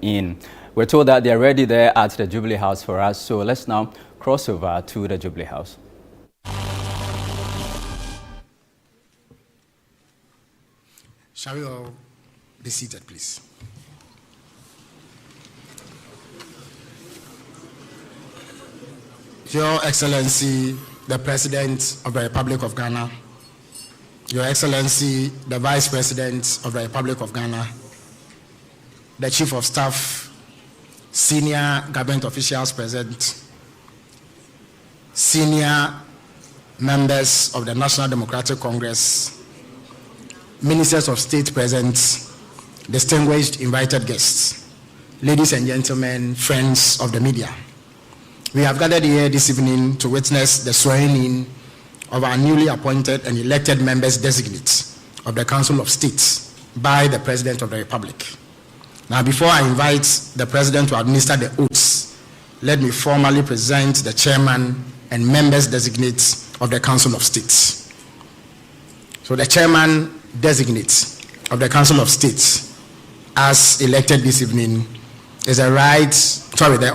them in. We're told that they're already there at the Jubilee House for us, so let's now cross over to the Jubilee House. Shall we all be seated, please? Your Excellency, the President of the Republic of Ghana, Your Excellency, the Vice President of the Republic of Ghana, the Chief of Staff, senior government officials present, senior members of the National Democratic Congress, ministers of state present, distinguished invited guests, ladies and gentlemen, friends of the media. We have gathered here this evening to witness the swearing-in of our newly appointed and elected members designates of the Council of State by the President of the Republic. Now, before I invite the President to administer the oaths, let me formally present the Chairman and members designates of the Council of State. So the Chairman designates of the Council of State, as elected this evening, is the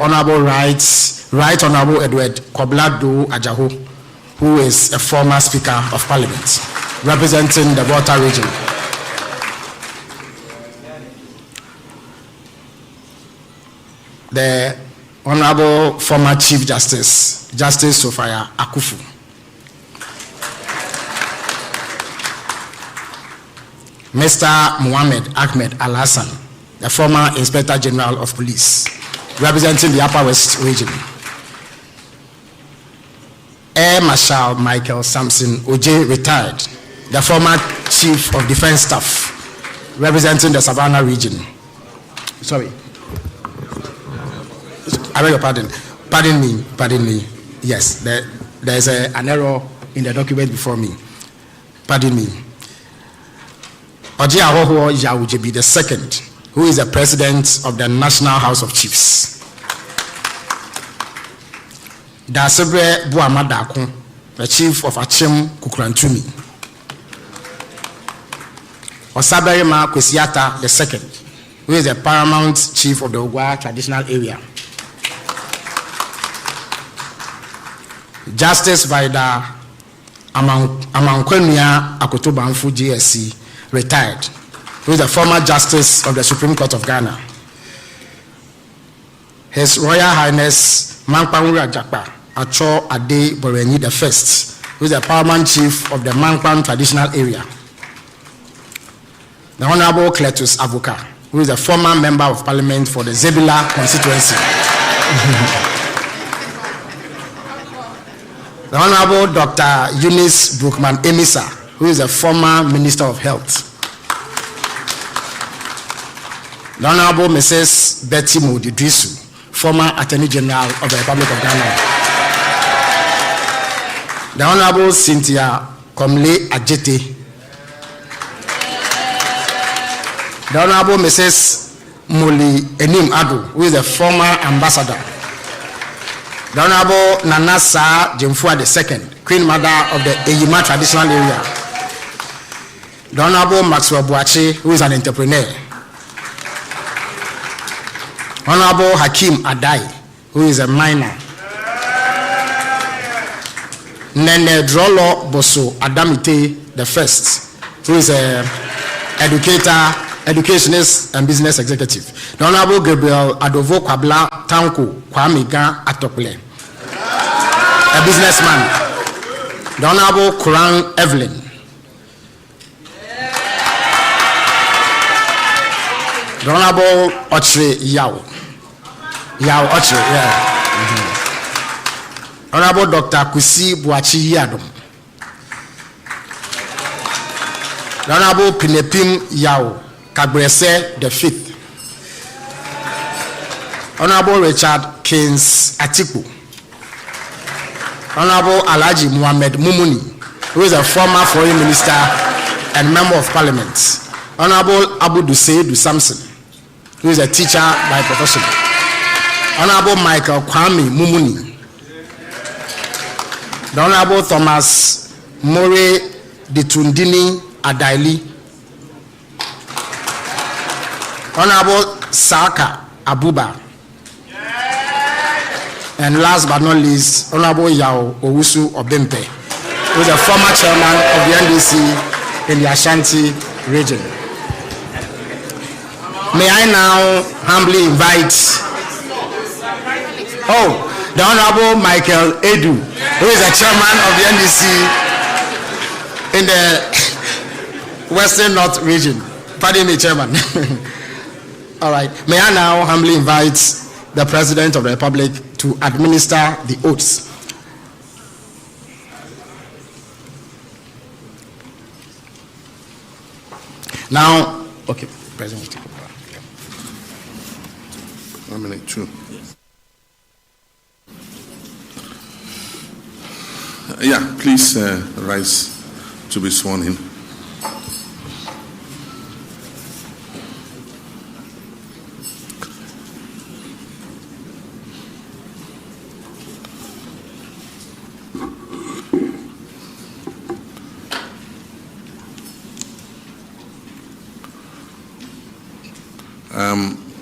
Honorable Right Honorable Edward Koblado Ajaho, who is a former Speaker of Parliament, representing the Volta region. The Honorable former Chief Justice, Justice Sophia Akufu. Mr. Muhammad Ahmed Al-Hassan, the former Inspector General of Police, representing the Upper West region. Air Marshal Michael Sampson Oje, retired, the former Chief of Defense Staff, representing the Savannah region. Sorry. I beg your pardon. Pardon me. Yes, there's an error in the document before me. Pardon me. Oje Ahoho Yawujebi the second, who is the President of the National House of Chiefs. Dasebre Buamadako, the Chief of Achim Kukurantumi. Osaberima Kwesiata the second, who is the Paramount Chief of the Ogwa Traditional Area. Justice Vida Amankwenya Akotobanfu GSC, retired, who is the former Justice of the Supreme Court of Ghana. His Royal Highness Mankpan Rajakpa Acho Ade Borenyi the First, who is the Paramount Chief of the Mankpan Traditional Area. The Honorable Cletus Avuka, who is the former Member of Parliament for the Zebula constituency. The Honorable Dr. Eunice Brookman Emisa, who is a former Minister of Health. The Honorable Mrs. Betty Modi Drisu, former Attorney General of the Republic of Ghana. The Honorable Cynthia Komle Ajete. The Honorable Mrs. Moli Enim Ado, who is a former ambassador. The Honorable Nanasa Jemfua II, Queen Mother of the Eyima Traditional Area. The Honorable Maxwell Boache, who is an entrepreneur. Honorable Hakim Adai, who is a miner. Nene Drolo Boso Adamite the First, who is a educationist and business executive. The Honorable Gabriel Adovo Kwabla Tanko Kwamiga Atokle, a businessman. The Honorable Kurang Evelyn. The Honorable Ochre Yao Ochre, yeah. Honorable Dr. Kusi Buachi Yadom. The Honorable Pinepim Yao Kabrese the Fifth. Honorable Richard Keynes Atiku. Honorable Alhaji Muhammad Mumuni, who is a former foreign minister and member of parliament. Honorable Abu Duseidu Samson, who is a teacher by profession. Honorable Michael Kwame Mumuni. The Honorable Thomas More Ditundini Adaili. Honorable Saka Abuba. And last but not least, Honorable Yao Owusu Obimpe, who is the former chairman of the NDC in the Ashanti region. May I now humbly invite, the Honorable Michael Edu, who is the chairman of the NDC in the Western North region. Pardon me, Chairman. All right. May I now humbly invite the President of the Republic to administer the oaths. Now, okay, President, take over. 1 minute, 2. Yeah, please rise to be sworn in.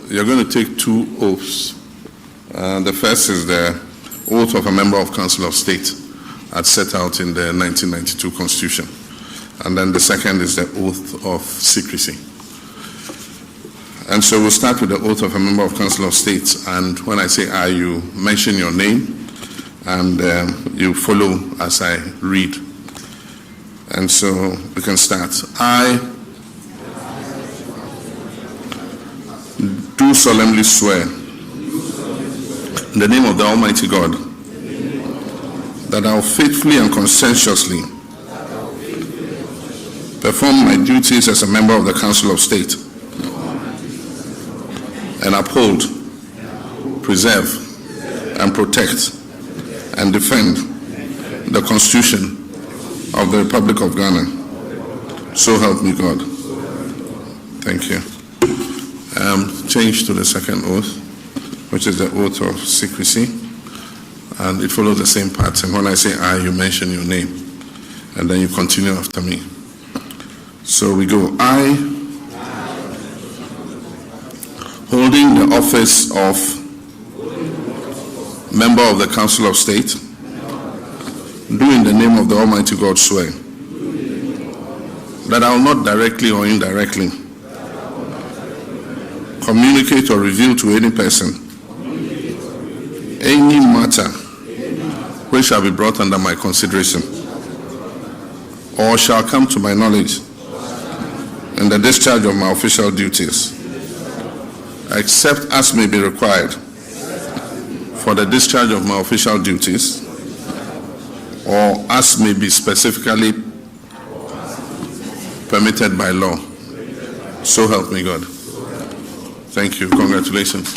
You're going to take 2 oaths. The first is the oath of a member of Council of State as set out in the 1992 Constitution. And then the second is the oath of secrecy. And so we'll start with the oath of a member of Council of State. And when I say I, you mention your name and you follow as I read. And so we can start. I do solemnly swear in the name of the Almighty God that I will faithfully and conscientiously perform my duties as a member of the Council of State and uphold, preserve, and protect and defend the Constitution of the Republic of Ghana. So help me God. Thank you. Change to the second oath, which is the oath of secrecy, and it follows the same pattern. When I say I, you mention your name, and then you continue after me. So we go. I, holding the office of member of the Council of State, do in the name of the Almighty God swear that I will not directly or indirectly communicate or reveal to any person any matter which shall be brought under my consideration or shall come to my knowledge in the discharge of my official duties, except as may be required for the discharge of my official duties or as may be specifically permitted by law. So help me God. Thank you. Congratulations.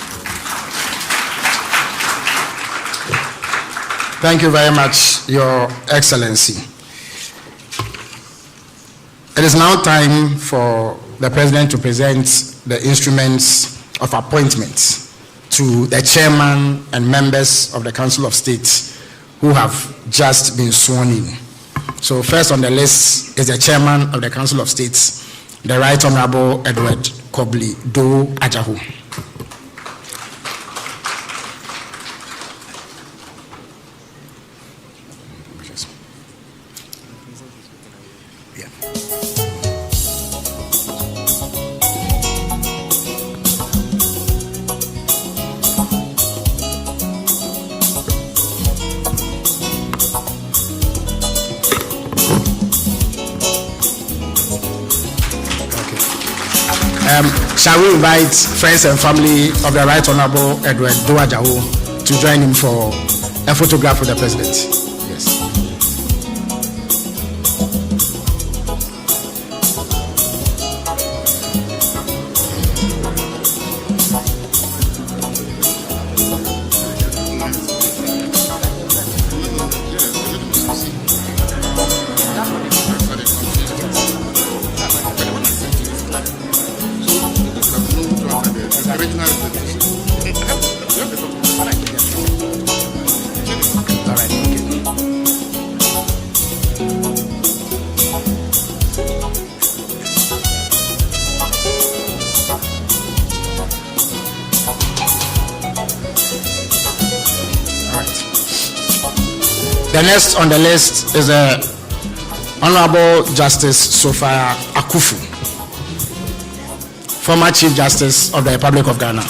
Thank you very much, Your Excellency. It is now time for the President to present the instruments of appointment to the chairman and members of the Council of State who have just been sworn in. So first on the list is the chairman of the Council of State, the Right Honorable Edward Kobli Do Ajahu. Shall we invite friends and family of the Right Honorable Edward Do Ajahu to join him for a photograph with the President? Yes. All right, okay. The next on the list is the Honorable Justice Sophia Akufu, former Chief Justice of the Republic of Ghana.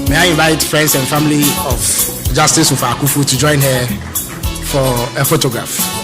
May I invite friends and family of Justice Sophia Akufu to join her for a photograph.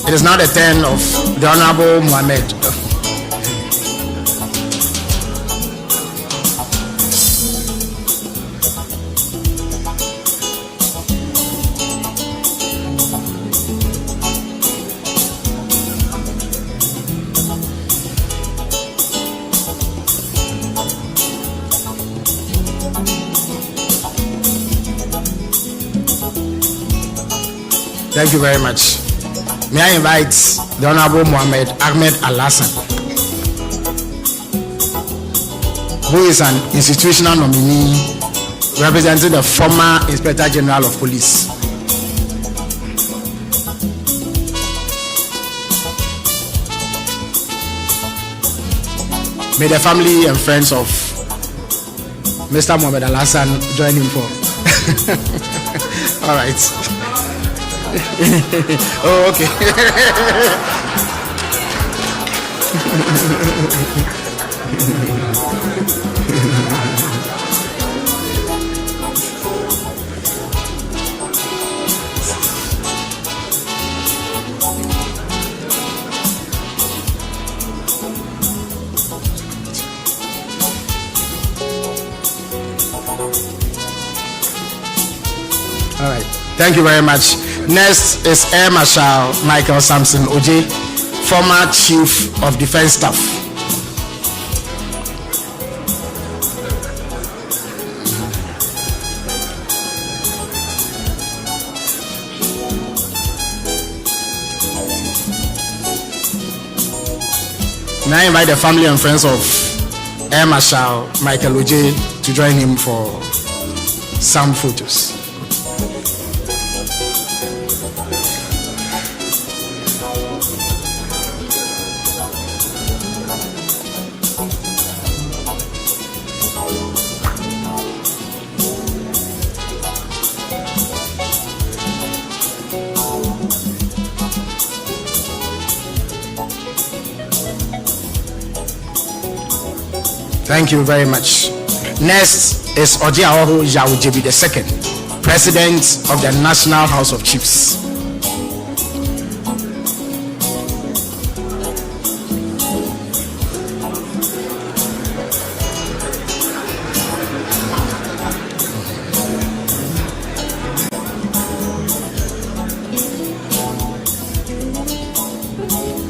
It is now the turn of the Honorable Mohammed. Thank you very much. May I invite the Honorable Mohammed Ahmed Al-Hassan, who is an institutional nominee representing the former Inspector General of Police. May the family and friends of Mr. Mohammed Al-Hassan join him for. All right. Oh, okay. All right. Thank you very much. Next is Air Marshal Michael Samson Oje, former Chief of Defense Staff. Now I invite the family and friends of Air Marshal Michael Oje to join him for some photos. Thank you very much. Next is Ojiaohu Yawujebi II, President of the National House of Chiefs.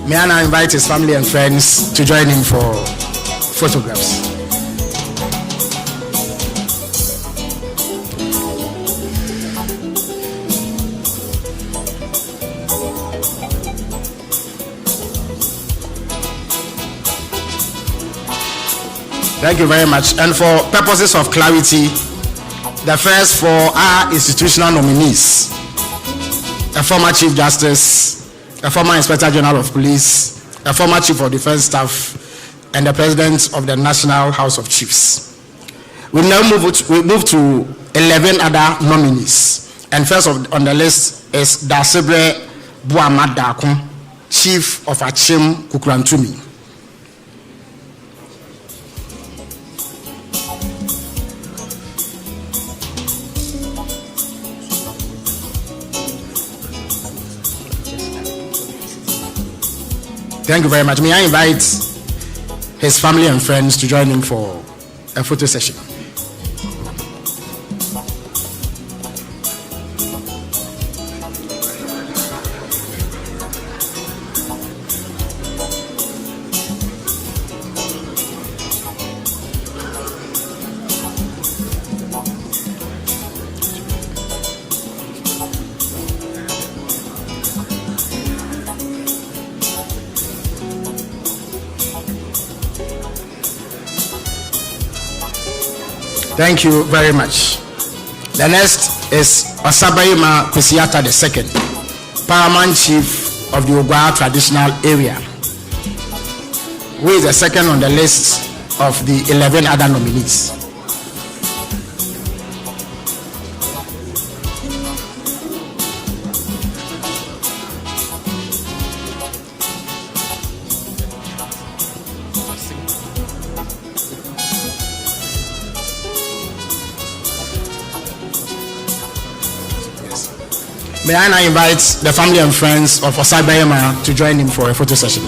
May I now invite his family and friends to join him for photographs. Thank you very much. And for purposes of clarity, the first four are institutional nominees: a former Chief Justice, a former Inspector General of Police, a former Chief of Defense Staff, and the President of the National House of Chiefs. We now move to 11 other nominees. And first on the list is Dasebre Buamad Dakun, Chief of Achim Kukurantumi. Thank you very much. May I invite his family and friends to join him for a photo session. Thank you very much. The next is Osabayima Kwesiata II, Paramount Chief of the Ogwa Traditional Area, who is the second on the list of the 11 other nominees. May I now invite the family and friends of Osabayima to join him for a photo session.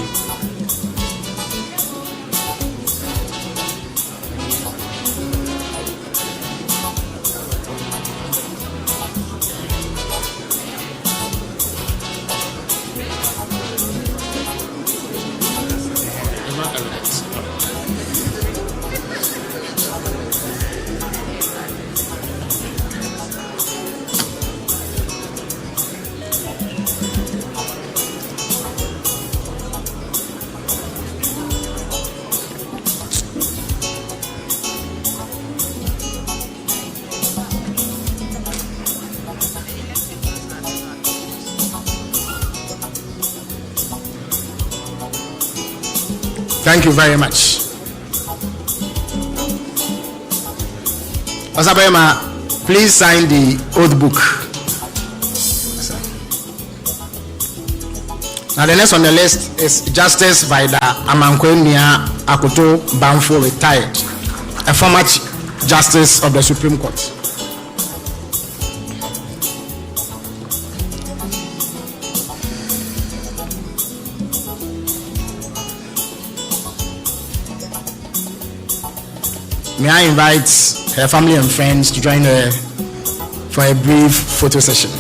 Thank you very much. Osabayima, please sign the oath book. Now the next on the list is Justice Vida Amankwenia Akoto Banfo, retired, a former Justice of the Supreme Court. May I invite her family and friends to join her for a brief photo session.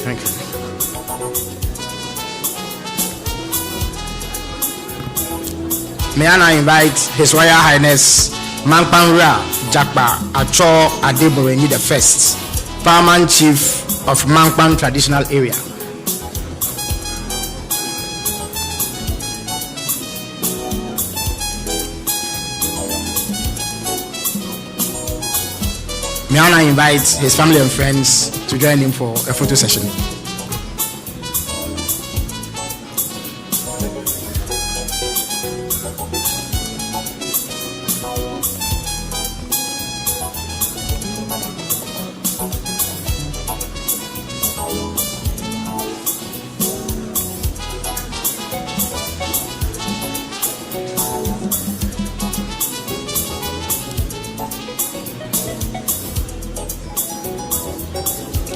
Thank you. May I now invite His Royal Highness Mankpanra Jakpa Acho Adeboreni the First, Paramount Chief of Mankpan Traditional Area. May I now invite his family and friends to join him for a photo session.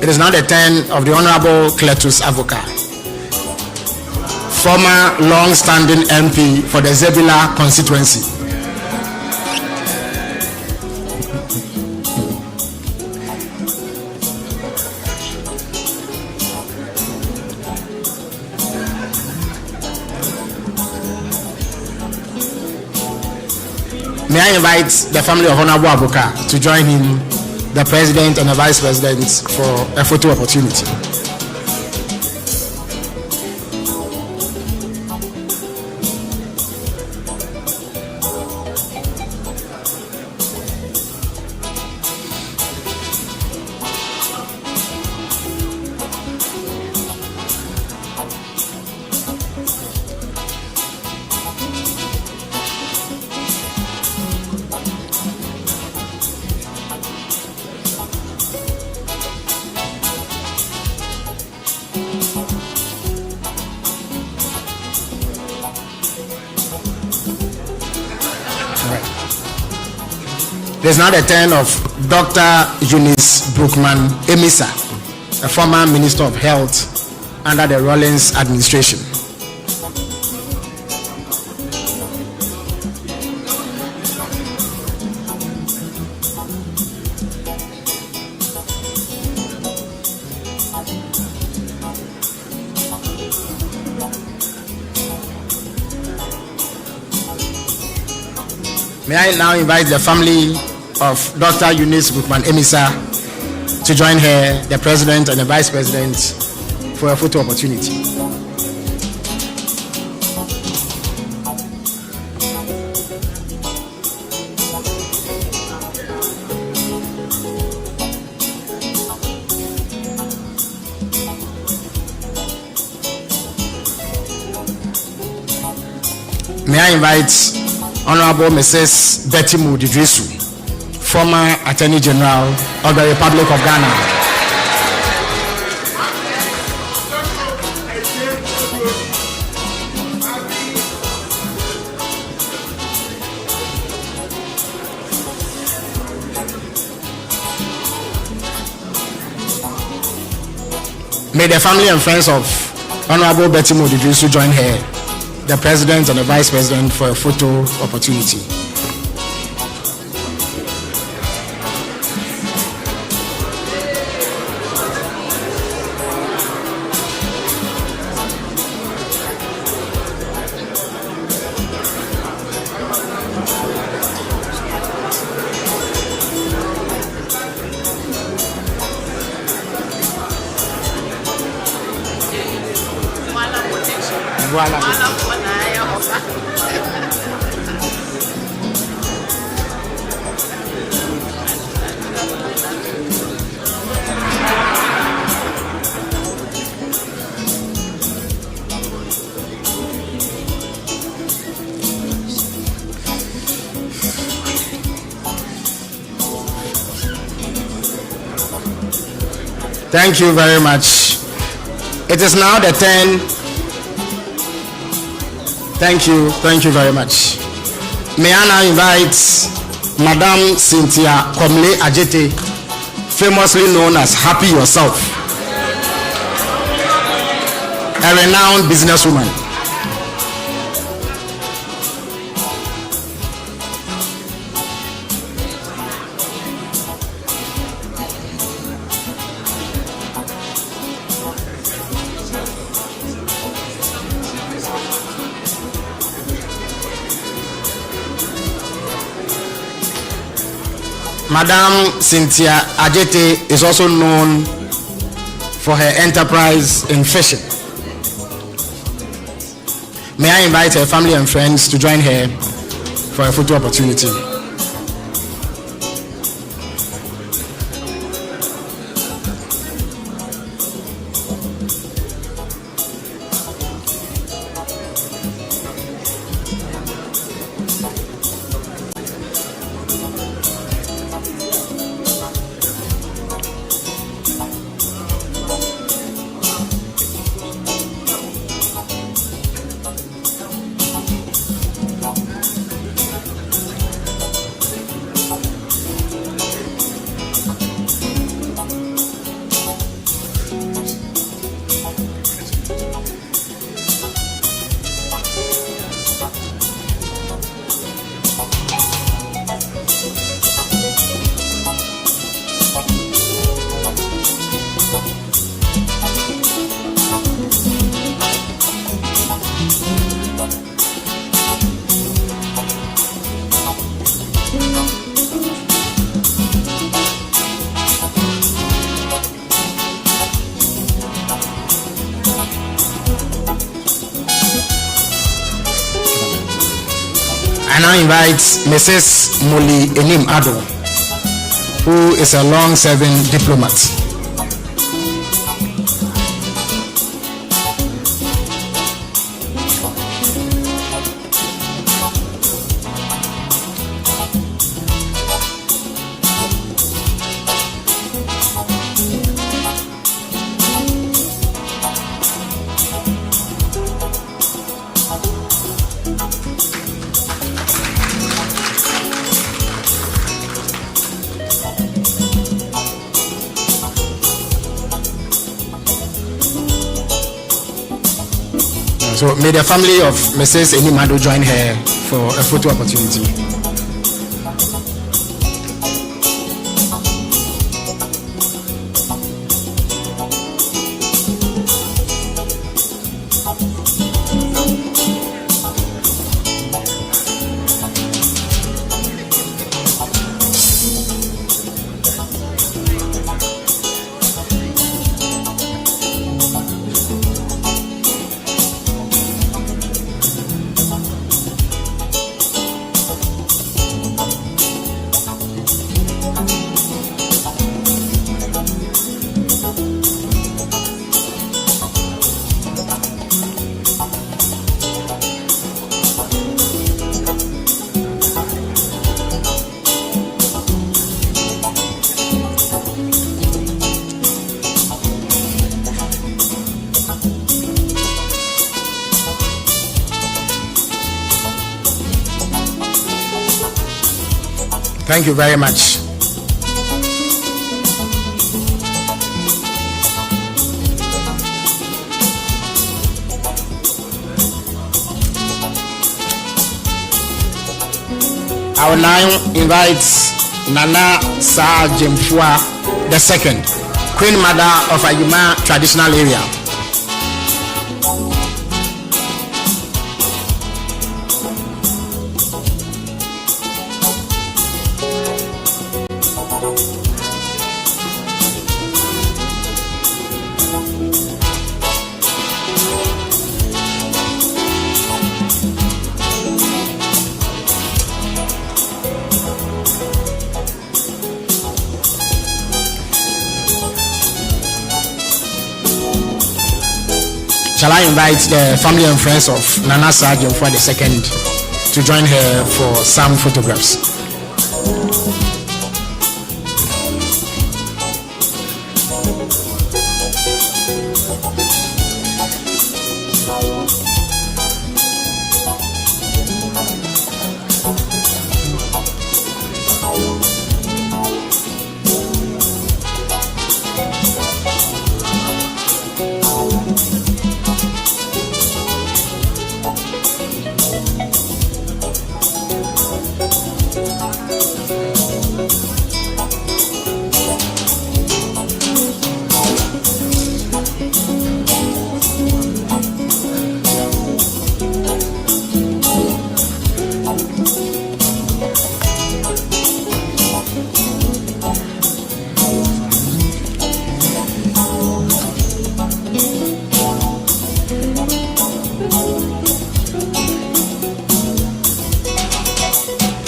It is now the turn of the Honorable Cletus Avoka, former long-standing MP for the Zebula constituency. May I invite the family of Honorable Avoka to join him, the President and the Vice President, for a photo opportunity. It is now the turn of Dr. Eunice Brookman Emisa, a former Minister of Health under the Rawlings administration. May I now invite the family of Dr. Eunice Brookman Emisa to join her, the President and the Vice President, for a photo opportunity. May I invite Honorable Mrs. Betty Mudidrisu, former Attorney General of the Republic of Ghana. May the family and friends of Honorable Betty Mudidrisu join her, the President and the Vice President, for a photo opportunity. Thank you very much. It is now the turn. Thank you very much. May I now invite Madam Cynthia Komle Ajete, famously known as Happy Yourself, a renowned businesswoman. Madam Cynthia Ajete is also known for her enterprise in fishing. May I invite her family and friends to join her for a photo opportunity. I now invite Mrs. Moli Enim Ado, who is a long-serving diplomat. So may the family of Mrs. Enimado join her for a photo opportunity. Thank you very much. I will now invite Nana Sa Jemfua II, Queen Mother of Ayuma Traditional Area. Shall I invite the family and friends of Nana Sargent for the second to join her for some photographs?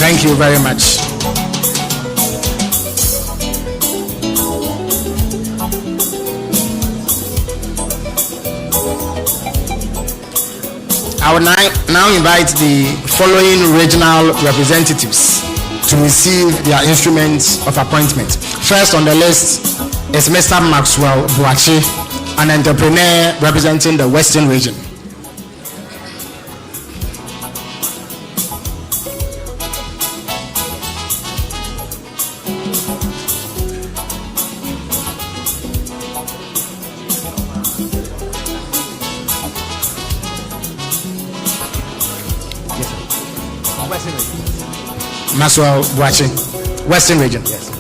Thank you very much. I will now invite the following regional representatives to receive their instruments of appointment. First on the list is Mr. Maxwell Boachi, an entrepreneur representing the Western region. Maxwell Boachi, Western region. Yes.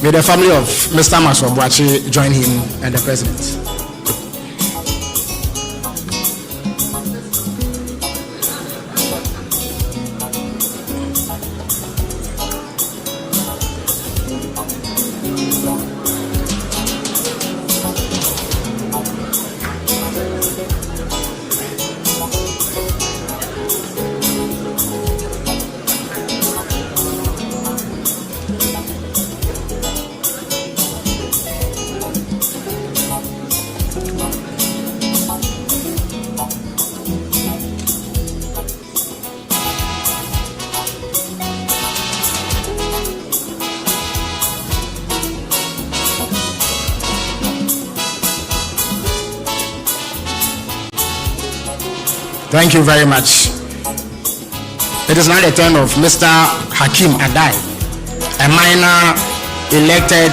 May the family of Mr. Maxwell Boachi join him and the president. Thank you very much. It is now the turn of Mr. Hakeem Adai, a minor elected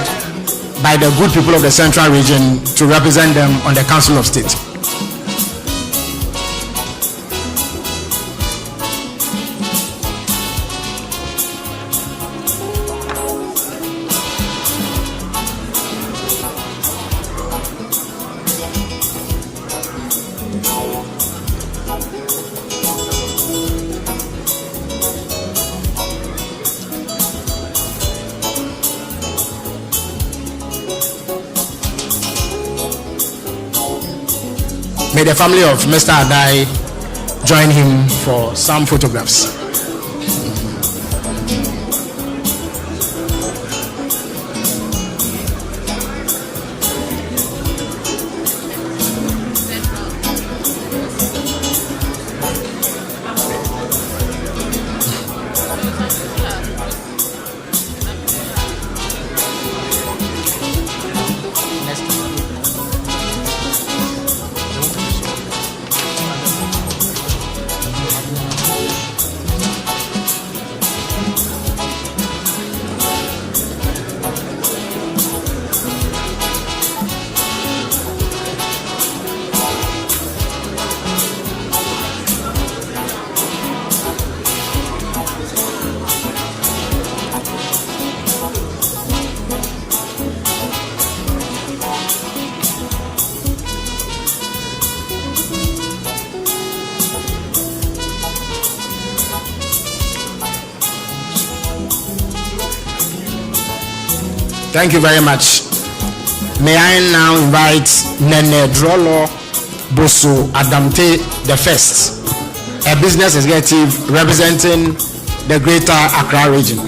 by the good people of the Central Region to represent them on the Council of State. May the family of Mr. Adai join him for some photographs. Thank you very much. May I now invite Nene Drolo Boso Adamte the First, a business executive representing the Greater Accra region.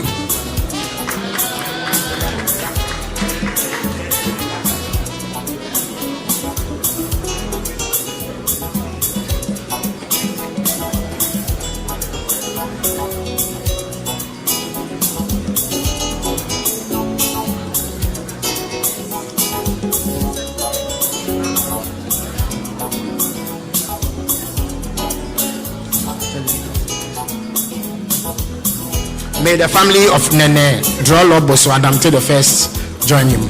May the family of Nene Drolo Boso Adamte the First join him.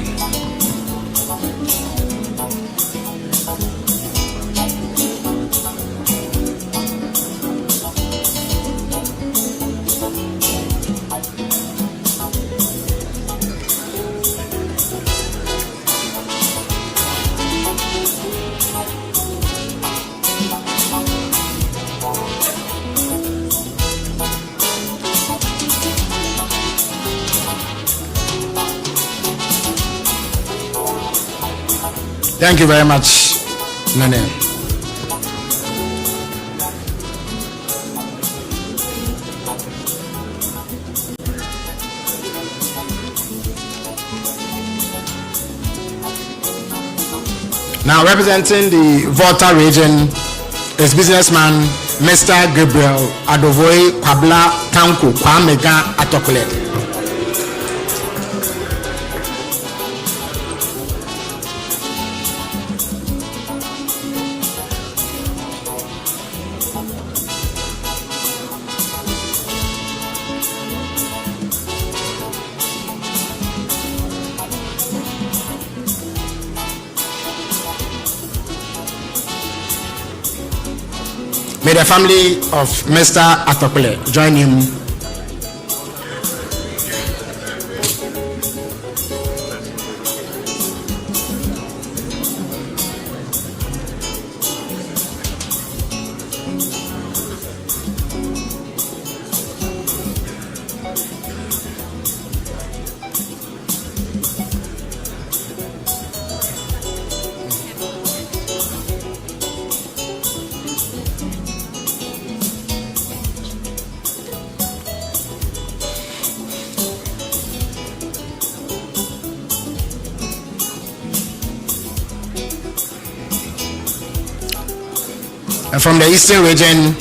Thank you very much, Nene. Now representing the Volta region is businessman Mr. Gabriel Adovoi Kwabla Tanko Kwamega Atokole. May the family of Mr. Atokole join him. And from the Eastern region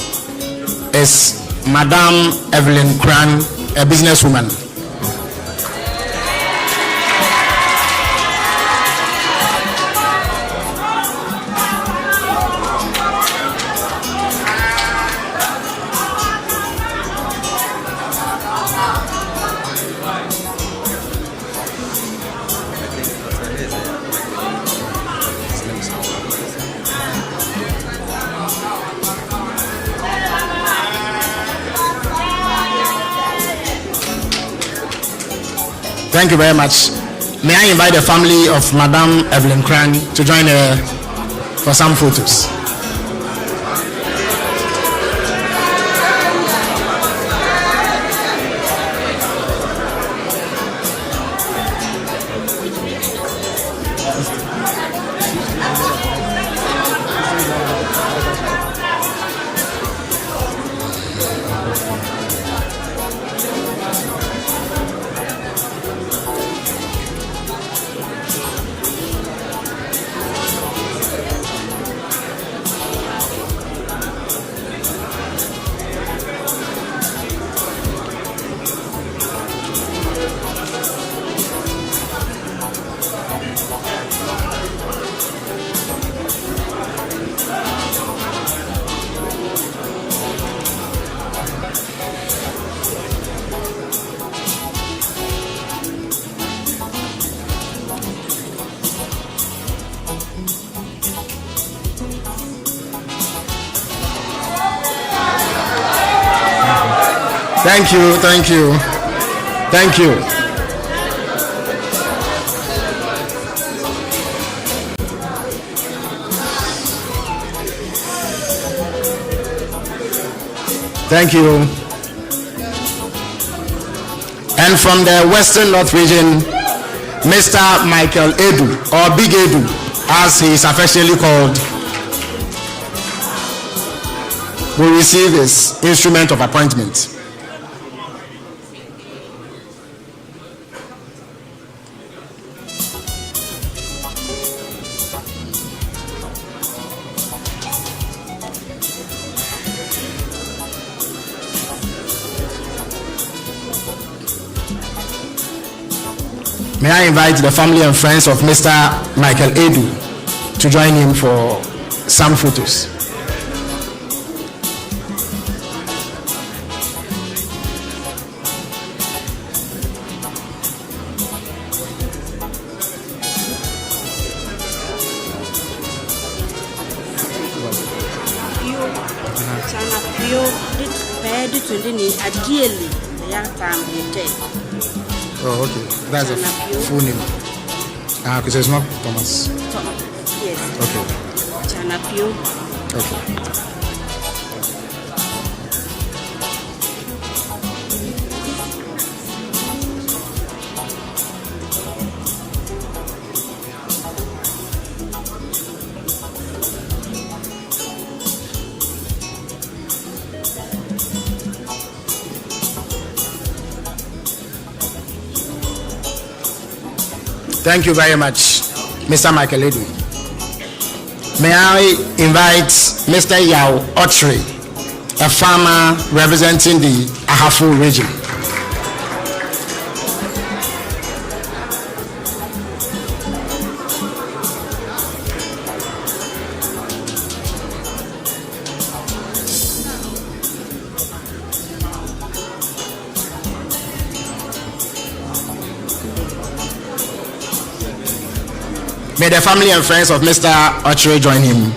is Madame Evelyn Kran, a businesswoman. Thank you very much. May I invite the family of Madame Evelyn Krang to join her for some photos. Thank you, thank you, thank you. Thank you. And from the Western North region, Mr. Michael Edu, or Big Edu, as he is affectionately called, will receive his instrument of appointment. May I invite the family and friends of Mr. Michael Edu to join him for some photos. Oh, okay. That's a full name. Because it's not Thomas. Yes. Okay. Chanapio. Okay. Thank you very much, Mr. Michael Edu. May I invite Mr. Yao Ochre, a farmer representing the Ahafo region. May the family and friends of Mr. Ochre join him.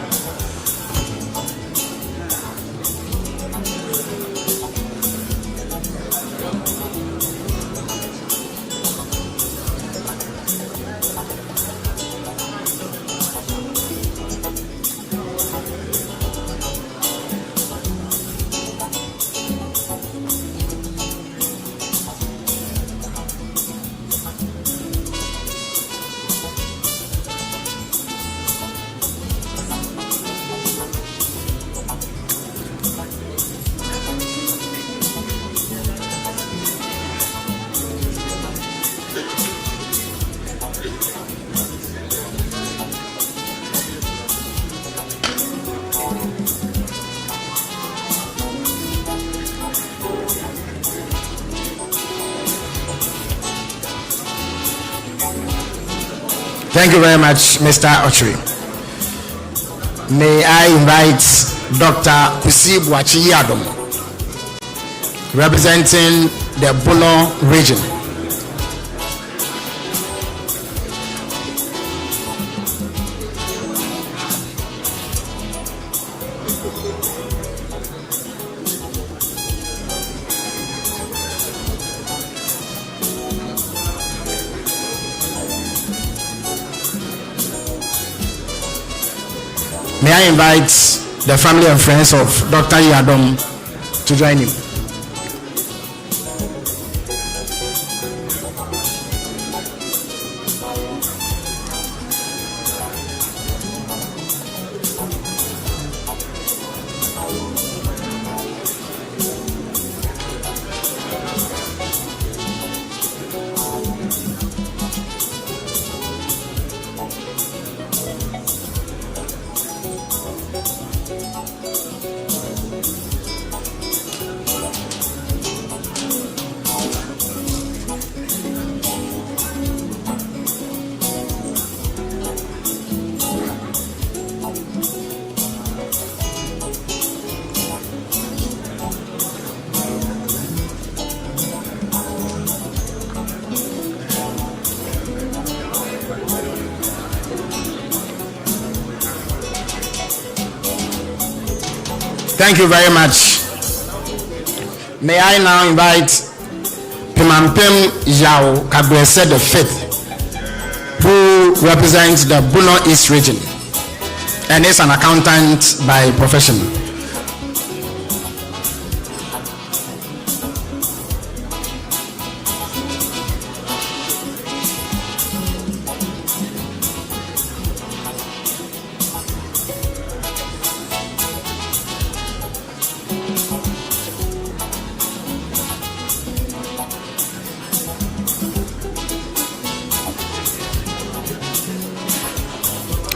Thank you very much, Mr. Ochre. May I invite Dr. Kusi Bwachi Yadom, representing the Bolo region. May I invite the family and friends of Dr. Yadom to join him. Thank you very much. May I now invite Pimampem Yao Kabrese the Fifth, who represents the Bono East region and is an accountant by profession.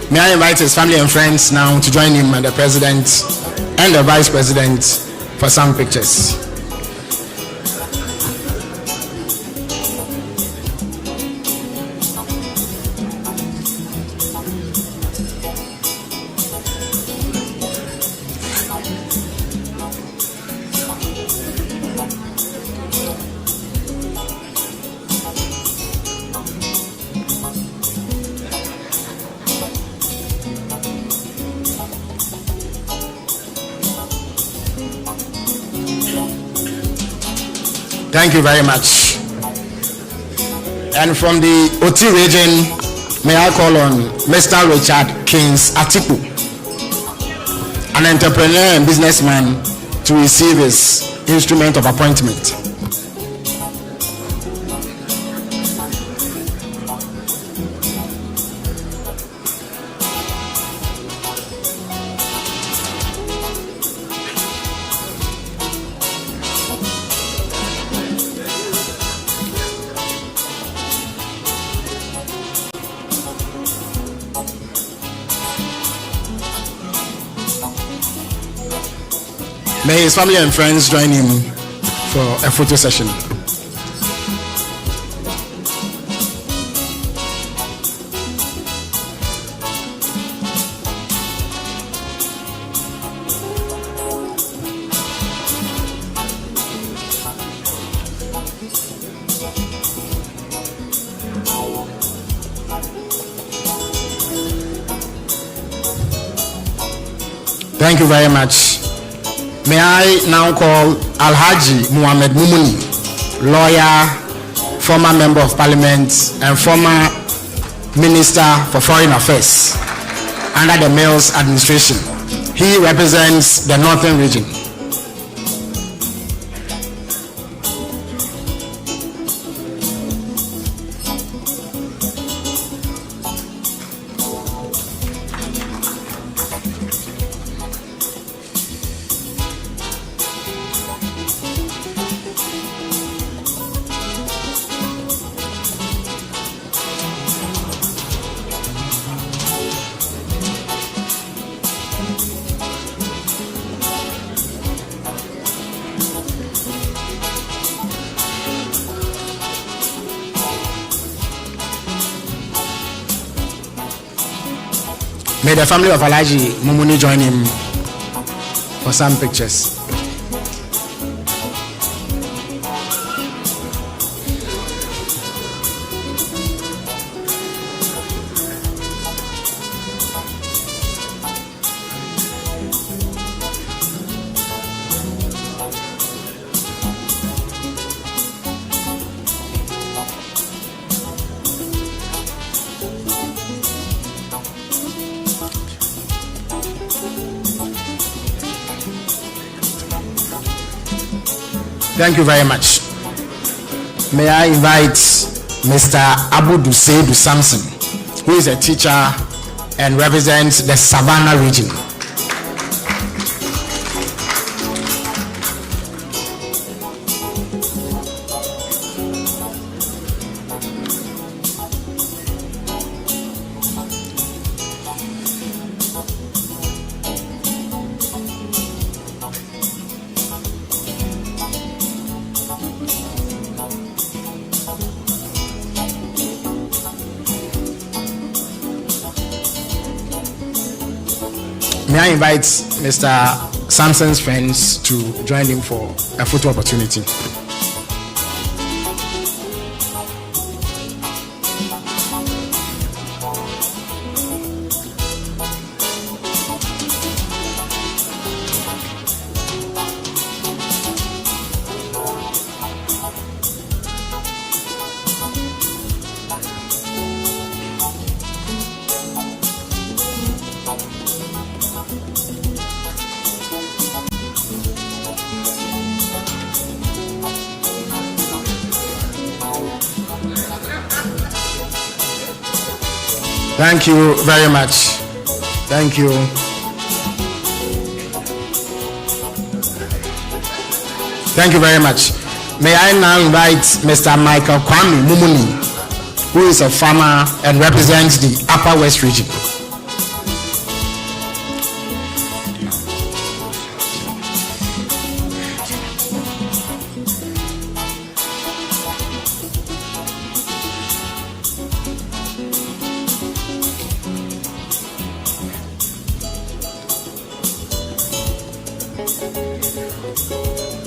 May I invite his family and friends now to join him and the president and the vice president for some pictures. Thank you very much. And from the OT region, may I call on Mr. Richard Kings Atiku, an entrepreneur and businessman, to receive his instrument of appointment. May his family and friends join him for a photo session. Thank you very much. May I now call Alhaji Muhammad Mumuni, lawyer, former member of parliament, and former minister for foreign affairs under the Mills administration. He represents the northern region. May the family of Alhaji Mumuni join him for some pictures. Thank you very much. May I invite Mr. Abu Duseidu Samson, who is a teacher and represents the Savannah region. May I invite Mr. Samson's friends to join him for a photo opportunity. Thank you very much. Thank you. Thank you very much. May I now invite Mr. Michael Kwame Mumuni, who is a farmer and represents the Upper West region.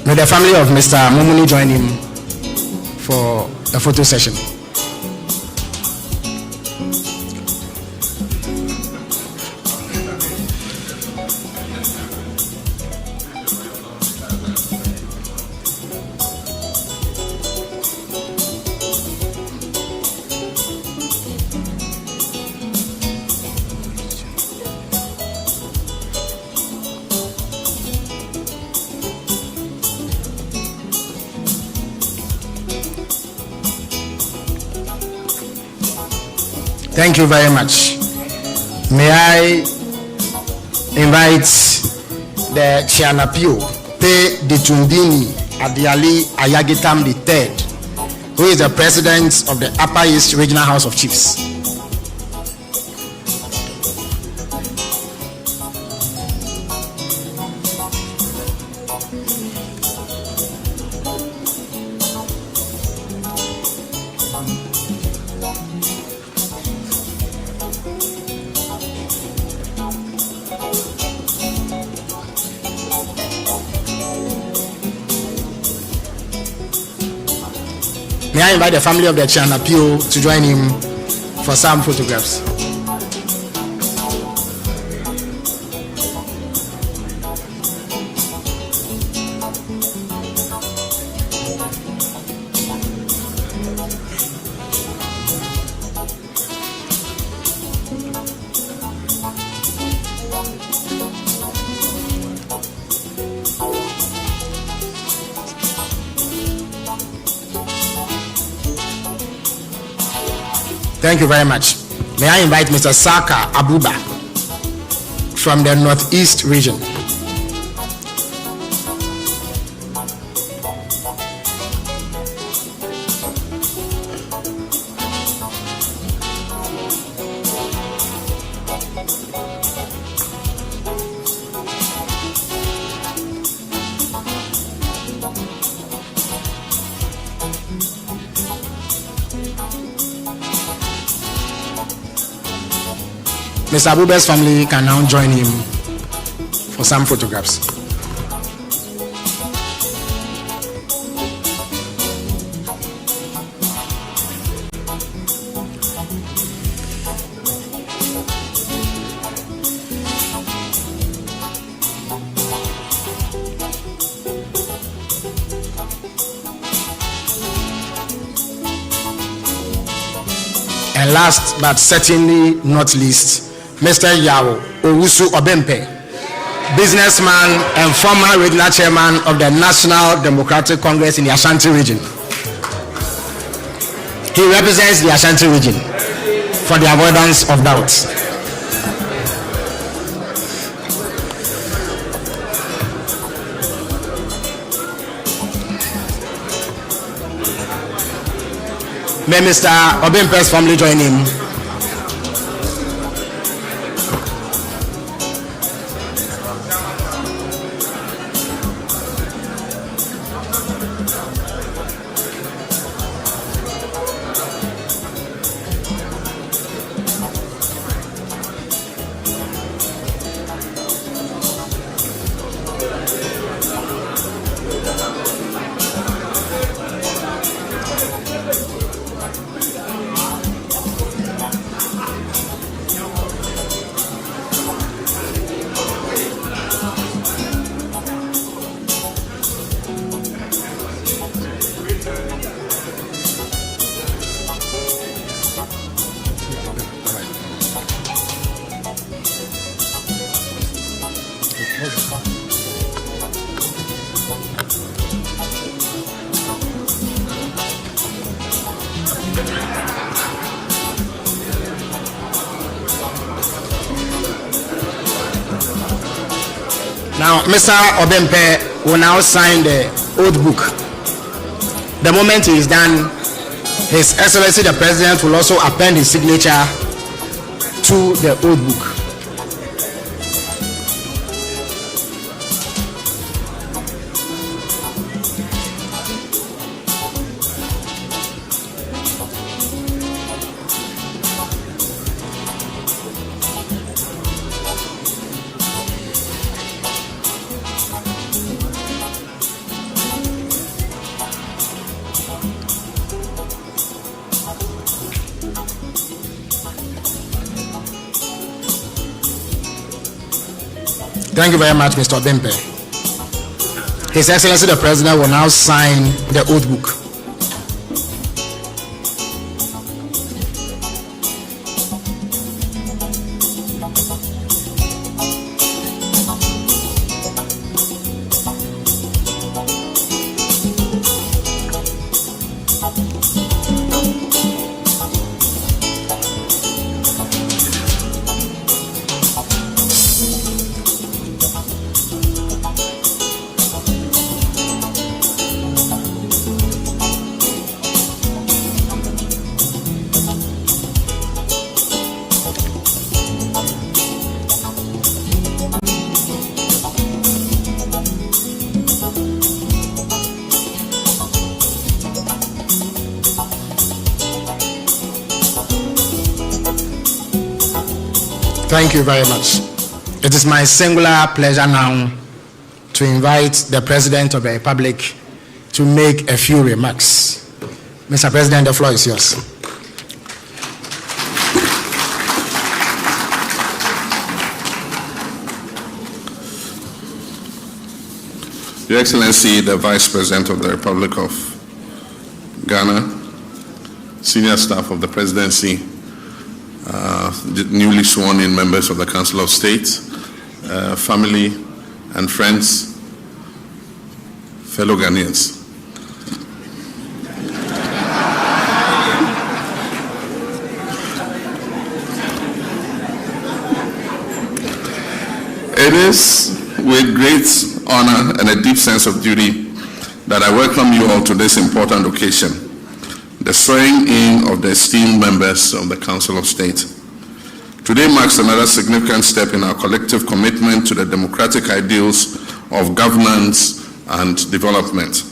May the family of Mr. Mumuni join him for a photo session. Thank you very much. May I invite the Chianapio Pe Ditumbini Adiali Ayagitam III, who is the president of the Upper East Regional House of Chiefs. May I invite the family of the Chianapio to join him for some photographs. Thank you very much. May I invite Mr. Saka Abuba from the Northeast region. Mr. Abuba's family can now join him for some photographs. And last but certainly not least, Mr. Yao Owusu Obempe, businessman and former regional chairman of the National Democratic Congress in the Ashanti region. He represents the Ashanti region for the avoidance of doubt. May Mr. Obimpe's family join him? Now, Mr. Obempe will now sign the oath book. The moment he is done, His Excellency the President will also append his signature to the oath book. Thank you very much, Mr. Obempe. His Excellency the President will now sign the oath book. Thank you very much. It is my singular pleasure now to invite the President of the Republic to make a few remarks. Mr. President, the floor is yours. Your Excellency, the Vice President of the Republic of Ghana, senior staff of the Presidency, the newly sworn in members of the Council of State, family and friends, fellow Ghanaians. It is with great honor and a deep sense of duty that I welcome you all to this important occasion, the swearing in of the esteemed members of the Council of State. Today marks another significant step in our collective commitment to the democratic ideals of governance and development.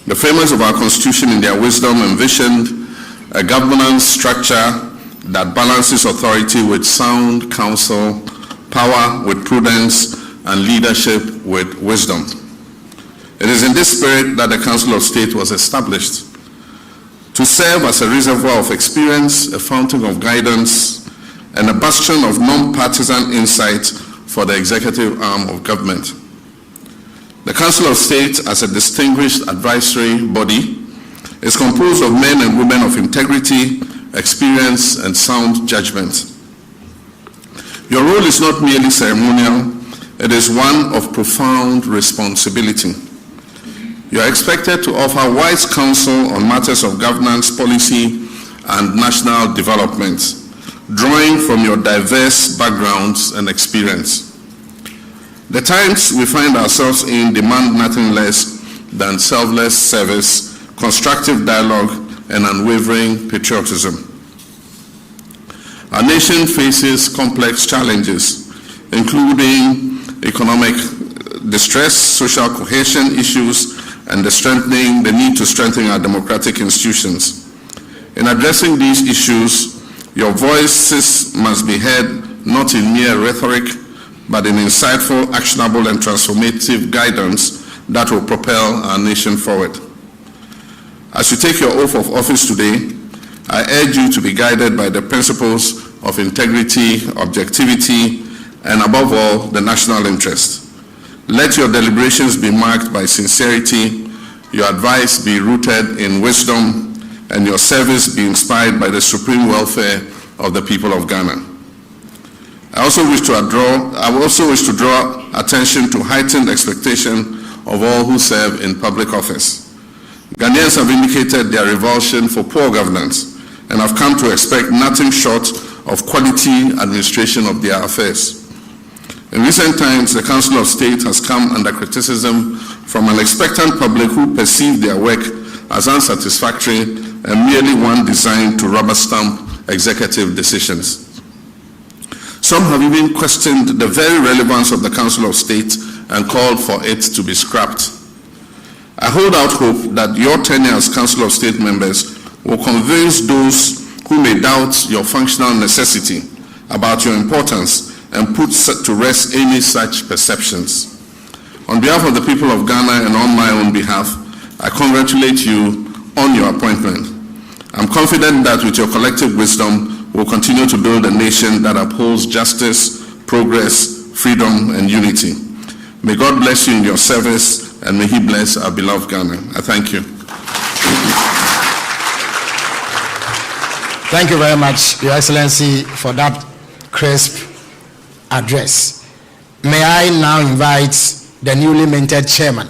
The framers of our Constitution in their wisdom envisioned a governance structure that balances authority with sound counsel, power with prudence, and leadership with wisdom. It is in this spirit that the Council of State was established, to serve as a reservoir of experience, a fountain of guidance, and a bastion of non-partisan insight for the executive arm of government. The Council of State, as a distinguished advisory body, is composed of men and women of integrity, experience, and sound judgment. Your role is not merely ceremonial, it is one of profound responsibility. You are expected to offer wise counsel on matters of governance, policy, and national development, drawing from your diverse backgrounds and experience. The times we find ourselves in demand nothing less than selfless service, constructive dialogue, and unwavering patriotism. Our nation faces complex challenges, including economic distress, social cohesion issues, and the need to strengthen our democratic institutions. In addressing these issues, your voices must be heard not in mere rhetoric, but in insightful, actionable, and transformative guidance that will propel our nation forward. As you take your oath of office today, I urge you to be guided by the principles of integrity, objectivity, and above all, the national interest. Let your deliberations be marked by sincerity, your advice be rooted in wisdom, and your service be inspired by the supreme welfare of the people of Ghana. I also wish to draw attention to heightened expectation of all who serve in public office. Ghanaians have indicated their revulsion for poor governance and have come to expect nothing short of quality administration of their affairs. In recent times, the Council of State has come under criticism from an expectant public who perceive their work as unsatisfactory and merely one designed to rubber stamp executive decisions. Some have even questioned the very relevance of the Council of State and called for it to be scrapped. I hold out hope that your tenure as Council of State members will convince those who may doubt your functional necessity about your importance and put to rest any such perceptions. On behalf of the people of Ghana and on my own behalf, I congratulate you on your appointment. I'm confident that with your collective wisdom, we'll continue to build a nation that upholds justice, progress, freedom, and unity. May God bless you in your service, and may He bless our beloved Ghana. I thank you. Thank you very much, Your Excellency, for that crisp address. May I now invite the newly minted chairman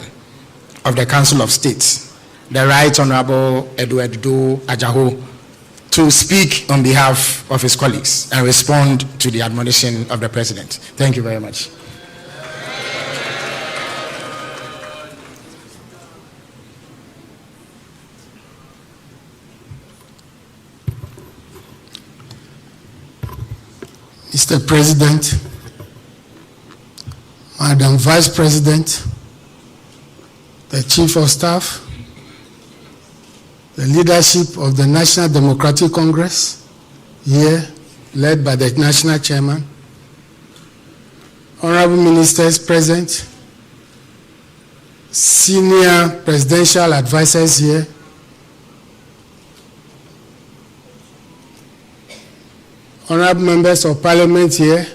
of the Council of State, the Right Honorable Edward Do Ajaho, to speak on behalf of his colleagues and respond to the admonition of the President. Thank you very much. Mr. President, Madam Vice President, the Chief of Staff, the leadership of the National Democratic Congress, here led by the National Chairman, Honorable Ministers present, senior presidential advisors here, Honorable members of Parliament here,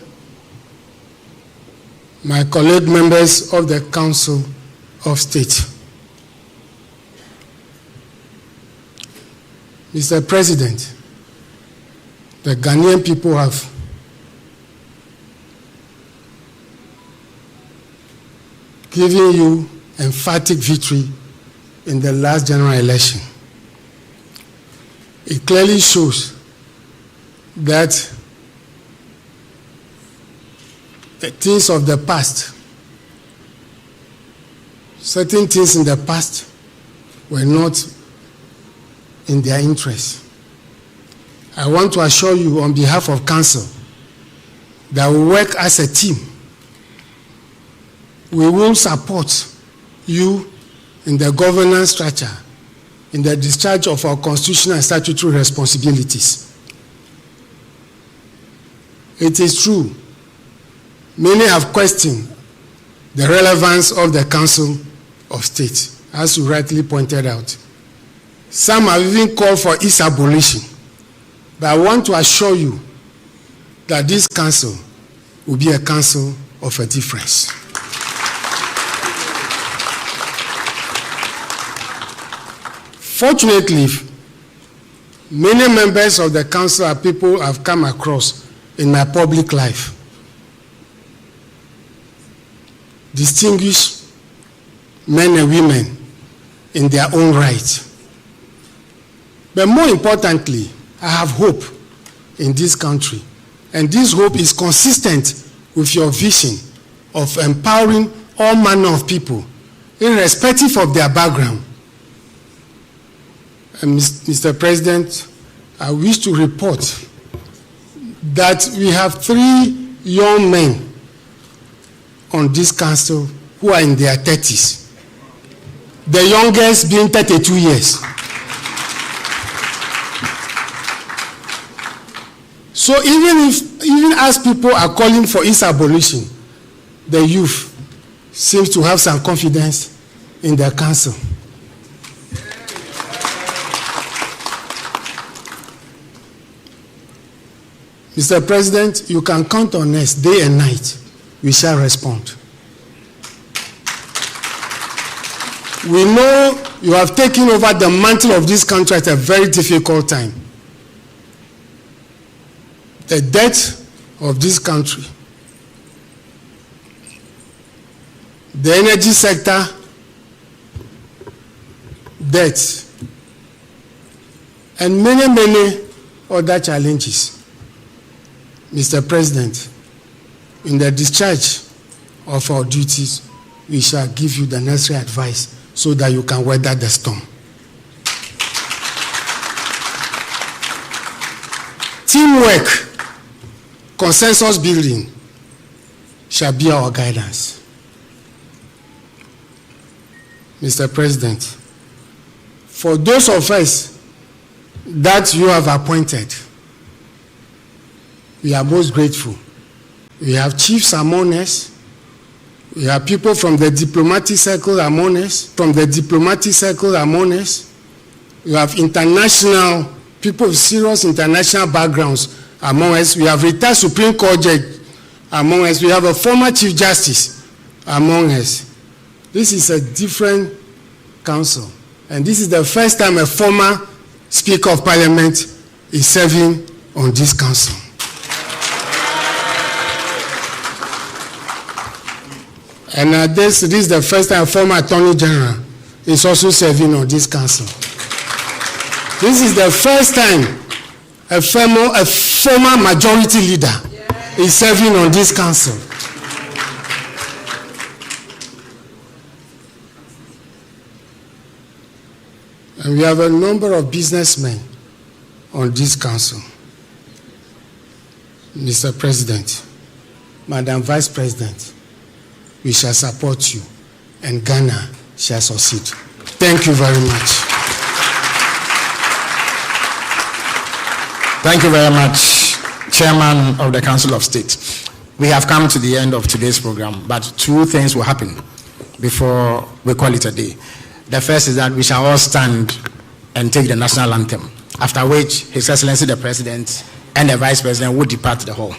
my colleague members of the Council of State. Mr. President, the Ghanaian people have given you emphatic victory in the last general election. It clearly shows that the things of the past, certain things in the past were not in their interest. I want to assure you on behalf of Council that we work as a team. We will support you in the governance structure, in the discharge of our constitutional and statutory responsibilities. It is true, many have questioned the relevance of the Council of State, as you rightly pointed out. Some have even called for its abolition. But I want to assure you that this council will be a council of a difference. Fortunately, many members of the council are people I've come across in my public life. distinguished men and women in their own right. But more importantly, I have hope in this country. And this hope is consistent with your vision of empowering all manner of people, irrespective of their background. And Mr. President, I wish to report that we have 3 young men on this council who are in their 30s. The youngest being 32 years. So even as people are calling for its abolition, the youth seems to have some confidence in their council. Mr. President, you can count on us day and night. We shall respond. We know you have taken over the mantle of this country at a very difficult time. The debt of this country, the energy sector, debt, and many other challenges. Mr. President, in the discharge of our duties, we shall give you the necessary advice so that you can weather the storm. Teamwork, consensus building shall be our guidance. Mr. President, for those of us that you have appointed, we are most grateful. We have chiefs among us. We have people from the diplomatic circle among us. We have international, people with serious international backgrounds among us. We have retired Supreme Court judge among us. We have a former Chief Justice among us. This is a different council. And this is the first time a former Speaker of Parliament is serving on this council. And this is the first time a former Attorney General is also serving on this council. This is the first time a former majority leader is serving on this council. And we have a number of businessmen on this council. Mr. President, Madam Vice President, we shall support you, and Ghana shall succeed. Thank you very much. Thank you very much, Chairman of the Council of State. We have come to the end of today's program, but 2 things will happen before we call it a day. The first is that we shall all stand and take the national anthem, after which His Excellency the President and the Vice President will depart the hall.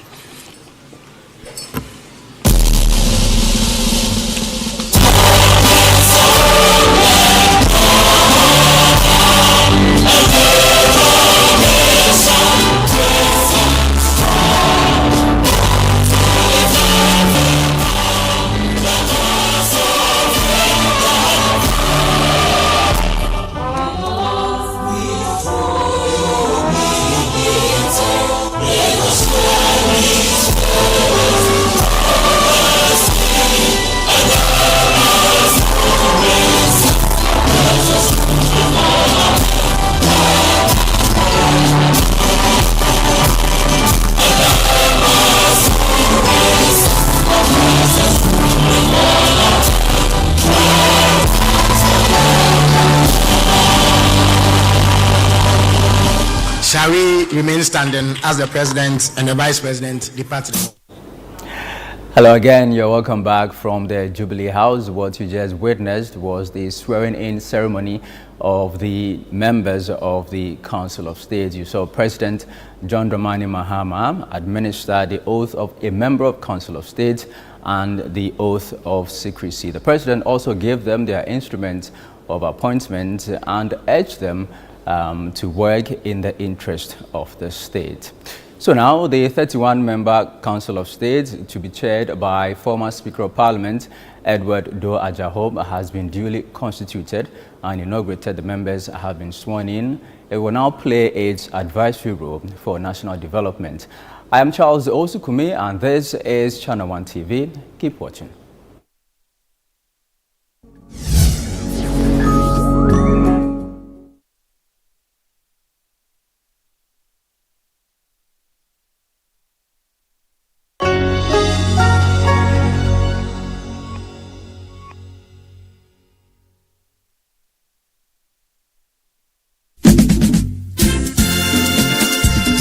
Shall we remain standing as the President and the Vice President depart the hall? Hello again, you're welcome back from the Jubilee House. What you just witnessed was the swearing-in ceremony of the members of the Council of State. You saw President John Dramani Mahama administer the oath of a member of Council of State and the oath of secrecy. The President also gave them their instruments of appointment and urged them to work in the interest of the state. So now the 31-member Council of State, to be chaired by former Speaker of Parliament Edward Do Ajahob, has been duly constituted and inaugurated. The members have been sworn in. It will now play its advisory role for national development. I am Charles Osukume, and this is Channel 1 TV. Keep watching.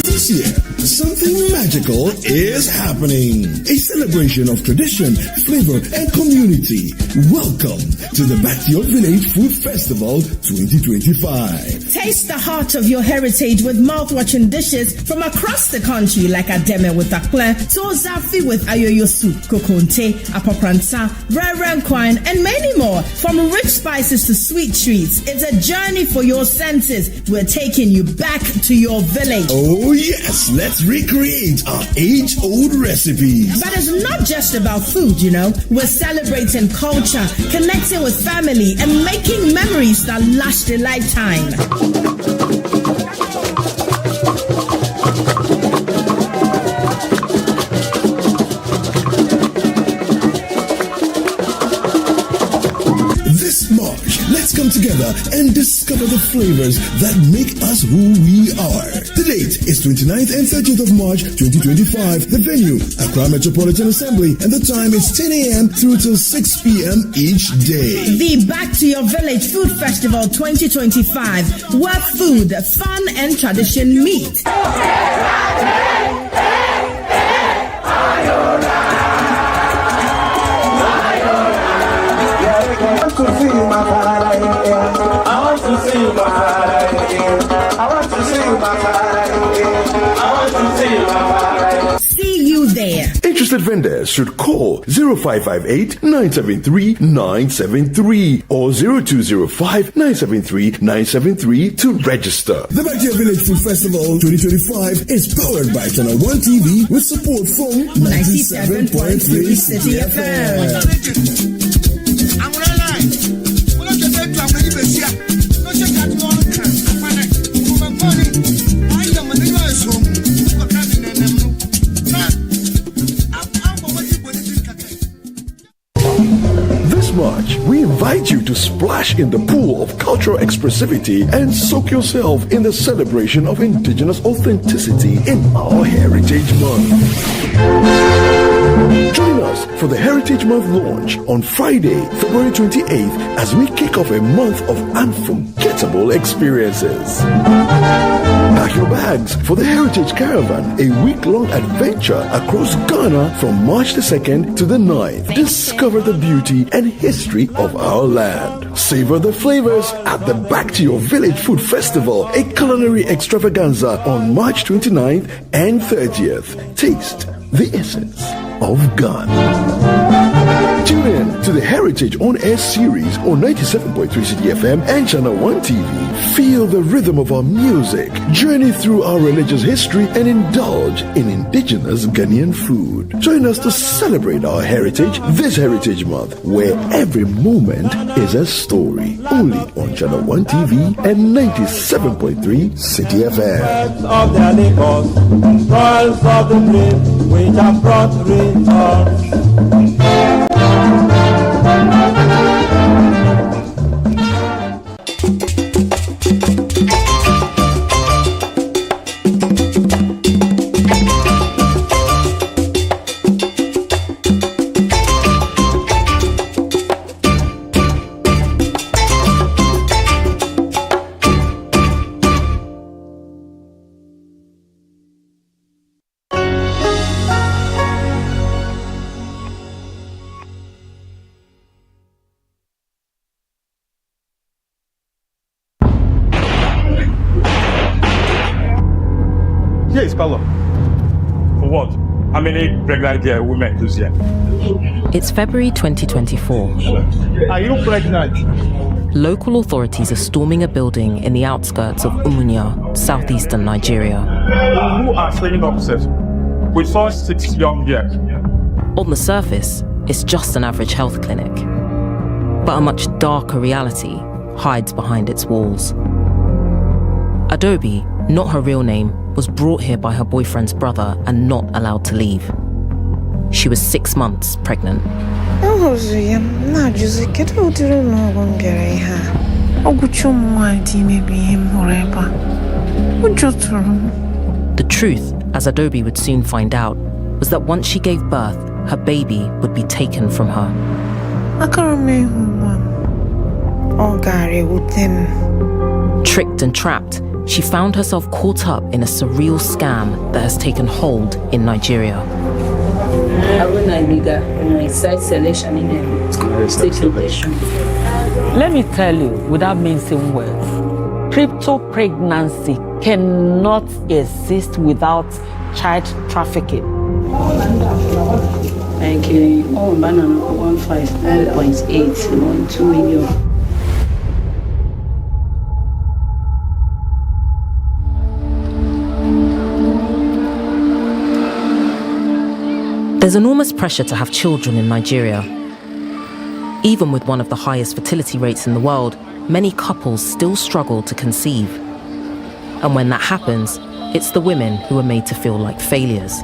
This year, something magical is happening. A celebration of tradition, flavor, and community. Welcome to the Back to Your Village Food Festival 2025. Taste the heart of your heritage with mouth-watering dishes from across the country like Ademe with akple, Tozafi with ayoyo soup, kokonte, apopransa, rare kwine, and many more. From rich spices to sweet treats, it's a journey for your senses. We're taking you back to your village. Oh yes, let's recreate our age-old recipes. But it's not just about food, you know. We're celebrating culture, connecting with family, and making memories that last a lifetime. This March, let's come together and discover the flavors that make us who we are. The date is 29th and 30th of March 2025. The venue, Accra Metropolitan Assembly, and the time is 10 a.m. through till 6 p.m. each day. The Back to Your Village Food Festival 2025, where food, fun, and tradition meet. See you there. Interested vendors should call 0558-973-973 or 0205-973-973 to register. The Back to Your Village Food Festival 2025 is powered by Channel 1 TV with support from 97.3 City FM. This March, we invite you to splash in the pool of cultural expressivity and soak yourself in the celebration of indigenous authenticity in our Heritage Month. Join us for the Heritage Month launch on Friday, February 28th as we kick off a month of unforgettable experiences. Pack your bags for the Heritage Caravan, a week-long adventure across Ghana from March the 2nd to the 9th. Discover the beauty and history of our land. Savor the flavors at the Back to Your Village Food Festival, a culinary extravaganza on March 29th and 30th. Taste the essence of Ghana. Tune in to the Heritage On Air series on 97.3 City FM and Channel 1 TV. Feel the rhythm of our music, journey through our religious history, and indulge in indigenous Ghanaian food. Join us to celebrate our heritage this Heritage Month, where every moment is a story. Only on Channel 1 TV and 97.3 City FM. Of their labors, toils of the brave, which have brought results. Yes, Paulo. For what? How many pregnant women this year? It's February 2024. Are you pregnant? local authorities are storming a building in the outskirts of Umunya, southeastern Nigeria. Who are training officers? We saw 6 young girls. On the surface, it's just an average health clinic. But a much darker reality hides behind its walls. Adobe, not her real name, was brought here by her boyfriend's brother and not allowed to leave. She was 6 months pregnant. The truth, as Adobe would soon find out, was that once she gave birth, her baby would be taken from her. Tricked and trapped, she found herself caught up in a surreal scam that has taken hold in Nigeria. Let me tell you, without mincing words, crypto pregnancy cannot exist without child trafficking. Okay, oh, banana 159.8, 2 million. There's enormous pressure to have children in Nigeria. Even with one of the highest fertility rates in the world, many couples still struggle to conceive. And when that happens, it's the women who are made to feel like failures.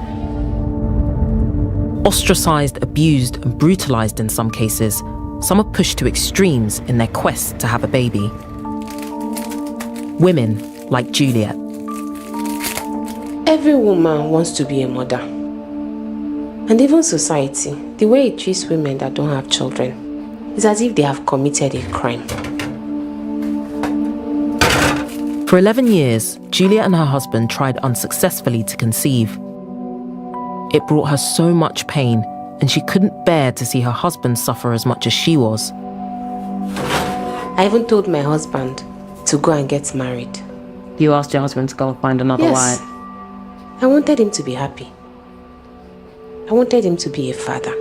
Ostracized, abused, and brutalized in some cases, some are pushed to extremes in their quest to have a baby. Women like Juliet. Every woman wants to be a mother. And even society, the way it treats women that don't have children, is as if they have committed a crime. For 11 years, Juliet and her husband tried unsuccessfully to conceive. It brought her so much pain, and she couldn't bear to see her husband suffer as much as she was. I even told my husband to go and get married. You asked your husband to go find another wife? Yes. I wanted him to be happy. I wanted him to be a father.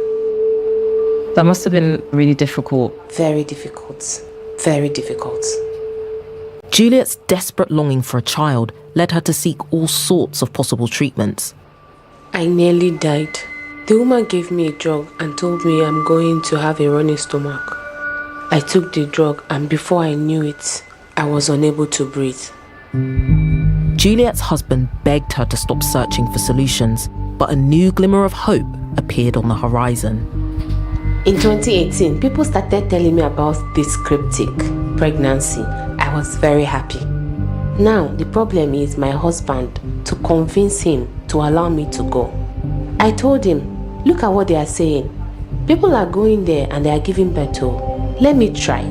That must have been really difficult. Very difficult. Very difficult. Juliet's desperate longing for a child led her to seek all sorts of possible treatments. I nearly died. The woman gave me a drug and told me I'm going to have a running stomach. I took the drug and before I knew it, I was unable to breathe. Juliet's husband begged her to stop searching for solutions, but a new glimmer of hope appeared on the horizon. In 2018, people started telling me about this cryptic pregnancy. I was very happy. Now, the problem is my husband, to convince him to allow me to go. I told him, look at what they are saying. People are going there and they are giving birth to. Let me try.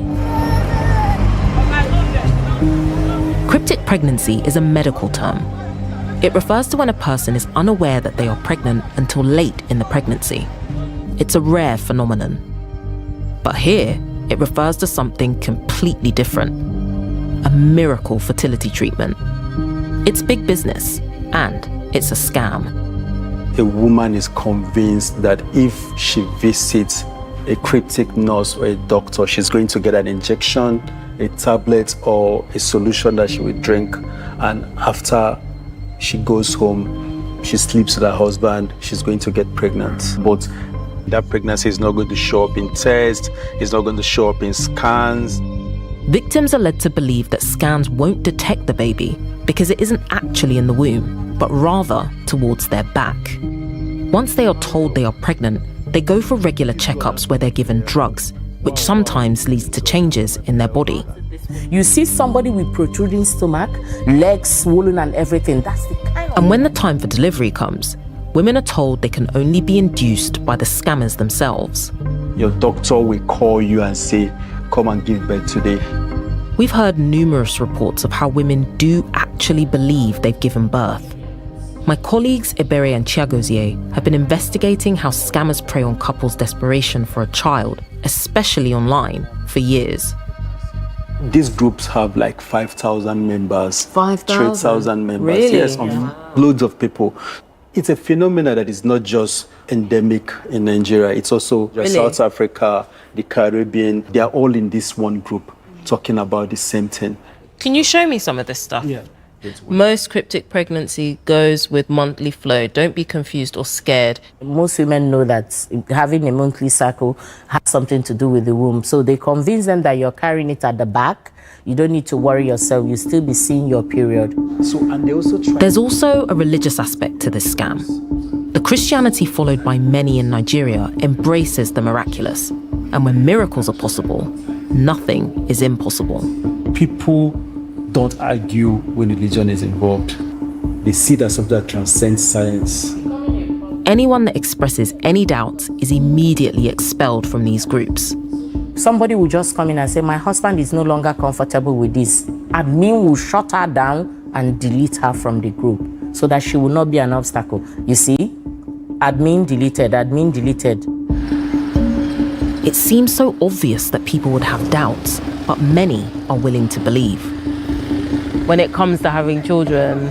Cryptic pregnancy is a medical term. It refers to when a person is unaware that they are pregnant until late in the pregnancy. It's a rare phenomenon. But here, it refers to something completely different. A miracle fertility treatment. It's big business, and it's a scam. A woman is convinced that if she visits a cryptic nurse or a doctor, she's going to get an injection, a tablet, or a solution that she will drink. And after she goes home, she sleeps with her husband, she's going to get pregnant. But that pregnancy is not going to show up in tests, it's not going to show up in scans. Victims are led to believe that scans won't detect the baby because it isn't actually in the womb, but rather towards their back. Once they are told they are pregnant, they go for regular checkups where they're given drugs, which sometimes leads to changes in their body. You see somebody with protruding stomach, legs swollen and everything. That's the kind of... And when the time for delivery comes, women are told they can only be induced by the scammers themselves. Your doctor will call you and say, come and give birth today. We've heard numerous reports of how women do actually believe they've given birth. My colleagues Ebere and Chiagozie have been investigating how scammers prey on couples' desperation for a child, especially online, for years. These groups have like 5,000 members. 5,000? 3,000 members. Really? Yes, loads of people. It's a phenomenon that is not just endemic in Nigeria. It's also South Africa, the Caribbean. They are all in this one group talking about the same thing. Can you show me some of this stuff? Yeah. Most cryptic pregnancy goes with monthly flow. Don't be confused or scared. Most women know that having a monthly cycle has something to do with the womb. So they convince them that you're carrying it at the back. You don't need to worry yourself. You'll still be seeing your period. There's also a religious aspect to this scam. The Christianity followed by many in Nigeria embraces the miraculous. And when miracles are possible, nothing is impossible. People don't argue when religion is involved. They see that something that transcends science. Anyone that expresses any doubt is immediately expelled from these groups. Somebody will just come in and say, my husband is no longer comfortable with this. Admin will shut her down and delete her from the group so that she will not be an obstacle. You see, admin deleted, admin deleted. It seems so obvious that people would have doubts, but many are willing to believe. When it comes to having children,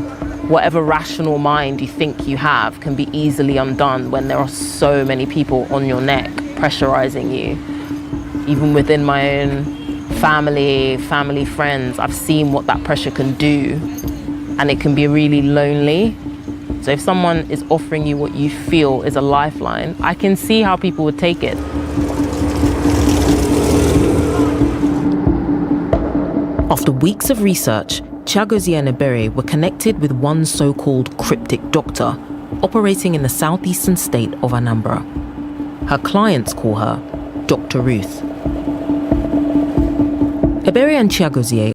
whatever rational mind you think you have can be easily undone when there are so many people on your neck pressurizing you. Even within my own family, friends, I've seen what that pressure can do, and it can be really lonely. So if someone is offering you what you feel is a lifeline, I can see how people would take it. After weeks of research, Chiagozie and Ebere were connected with one so-called cryptic doctor operating in the southeastern state of Anambra. Her clients call her Dr. Ruth. Ebere and Chiagozie